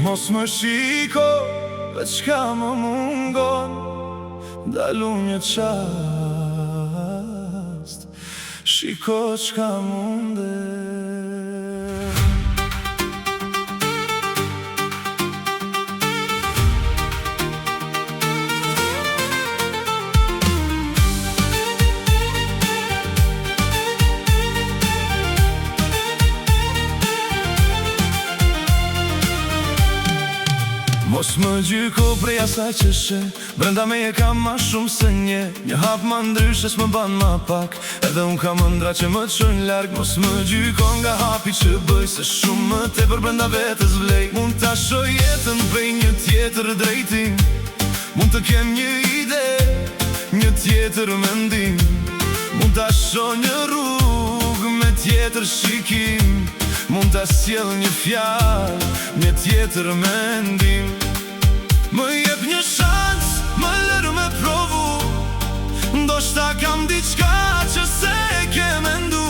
Mos më shiko, veç ka më mungon, dalu një qast, shiko qka munde. Mos më gjyko prej asaj që she, brenda me je kam ma shumë se nje. Një hap ma ndryshe s'më ban ma pak, edhe unë kam ëndra që më qojnë larg. Mos më gjyko nga hapi që bëj, se shumë më tepër brenda vetës vlej. Mund t'a shoj jetën prej një tjetër drejtim, mund të kem një ide, një tjetër mendim, mund t'a shoj një rrug me tjetër shikim, mund t'a sjell një fjall, një tjetër mendim. Më jep një shans, më lërë me provu, ndoshta kam diçka që se ke mendu.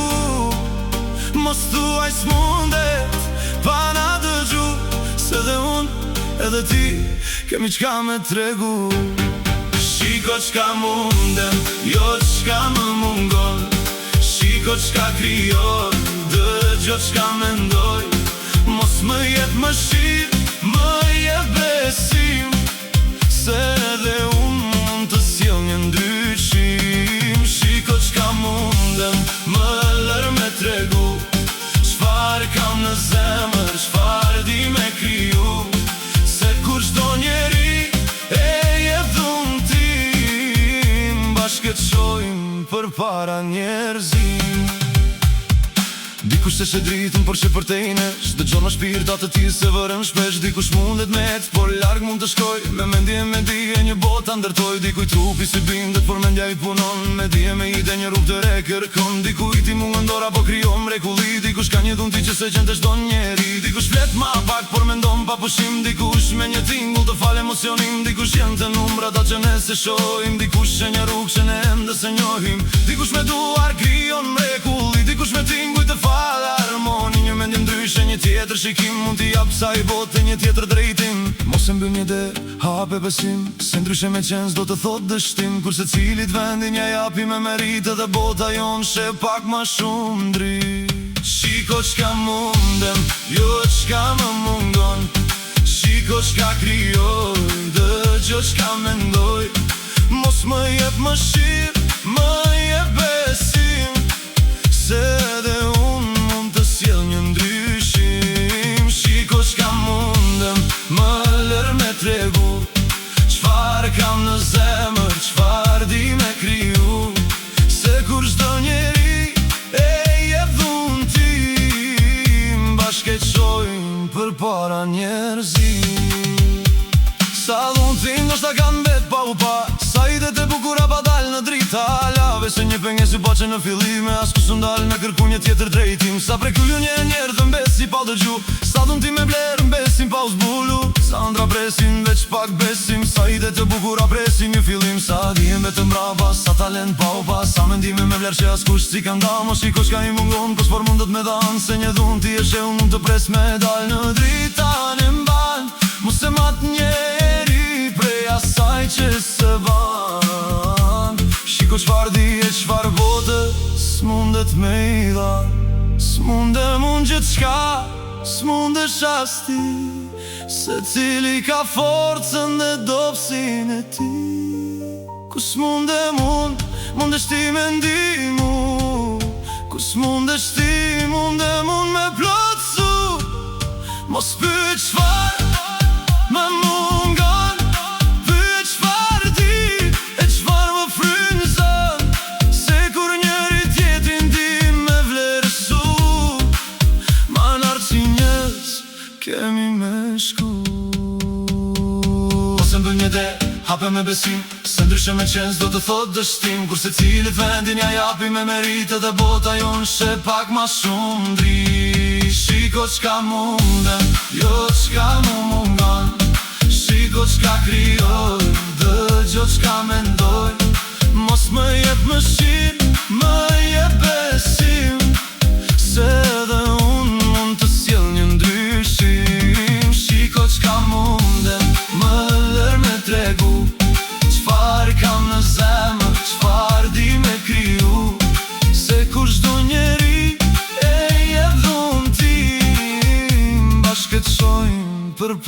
Mos thuaj s'mundet, pa na dëgju, se dhe unë edhe ti kemi qka me tregu. Shiko qka mundem, jo qka më mungon, shiko qka kryon, dëgjo qka mendoj. Mos më jep më shqip, më jep besim, se dhe unë mund të sjell një ndryshim. Shiko qka mundem, më lër me tregu, qfar kam në zemër, qfar di me kriju, se kur çdo njeri e jep dhunë tim, bashkë qojmë për para njerëzim. Dikush se shë dritën, por që për te i nesh, dëgjon në shpirta të ti se vërën shpesh. Dikush mundet me et, por larg mund të shkoj, me mendje me dije një bota ndërtoj. Dikuj trupi si bindet, por mendja i punon, me dije me ide një rrug të re kërkon. Dikuj ti mungën dora, po kryon mrekulli, dikush ka një dhun ti që se qen të çdo njeri. Dikush flet ma pak, por mendon pa pushim, dikush me një tingull të fal emocionim. Dikush janë të numra ta që ne se shohim, dikush e një rrug që ne ende se njohim. Dikush me duar kryon mrekulli, dikush me tingull të fal harmoni. Një mendje ndryshe, një tjetër shikim, mund t'i jap sa i bote një tjetër drejtim. Mos e mbyll një der, hape besim, se ndryshe me qenë s'do të thot dështim. Kurse cilit vendin ja japi me meritë, dhe bota jon she pak ma shumë ndrysh. Shiko qka mundem, jo qka më mungon, shiko qka kryoj, dëgjo qka mendoj. Mos më jep më shqip, më jep besim, se dhe unë mund të sjell një ndryshim. Shiko qka mundem, më lër me tregu, qfar kam në zemër, qfar di me kriju, se kur çdo njeri e jep dhunë tim, bashkë qojmë për para njerëzim. Sa dhunë tim ndoshta kanë bet pa u pa, sa ide të bukura pa dal në drita. Lave se një penges u pa që në fillime, as ku s'ndal me kërku një tjetër drejtim. Sa prekullu një njerë dhe mbesi pa dëgju, sa dhun ti me bler mbesim pa u zbulu. Sa ndra presin veç pak besim, sa ide të bukura presin një fillim. Sa dijem vetëm brapa, sa talent pa u pas, sa mendime me bler që as kush si kan da. Mos shiko qka i mungon, pos por mundet me dan, se një dhun ti e she unë mund të pres me dal në drita në mban. Mos e mat njeri prej asaj që se ban. Shiko qfar di e qfar bote s'mundet me i dha, s'mundem unë gjithë qka, s'mundesh as ti, se cili ka forcën dhe dopsin e ti. Ku s'mundem unë, mundesh ti me ndimu, ku s'mundesh ti, mundem unë me plotësu. Mos pyet qfar më mungon, pyet qfar di e qfar më frynëzon, se kur njëri tjetin di me vlerësu, ma nartë si njës kemi me shku. Mos e mbyll një der, hape me besim, se ndryshe me qenë s'do të thot dështim. Kurse cilit vendin ja japi me meritë, dhe bota jon she pak ma shumë ndrysh. Shiko qka mundem, jo qka më mungon, shiko qka kryoj, dëgjo qka mendoj. Mos më jep më shqip, më jep besim, se dhe unë mund të sjell një ndryshim. Shiko qka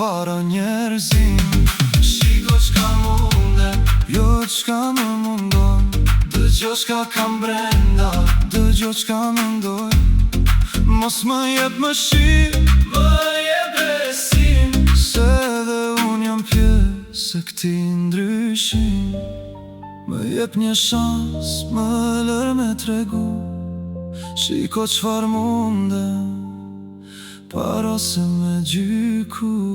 para njerëzim. Shiko qka munde, jo qka më mundon. Dëgjo qka kam brenda, dëgjo qka mendoj. Mos më jep më shqip, më jep besim, se dhe unë jam pjesë e këti ndryshim. Më jep një shans, më lër me tregu. Shiko qfar munde, para se me gjyku.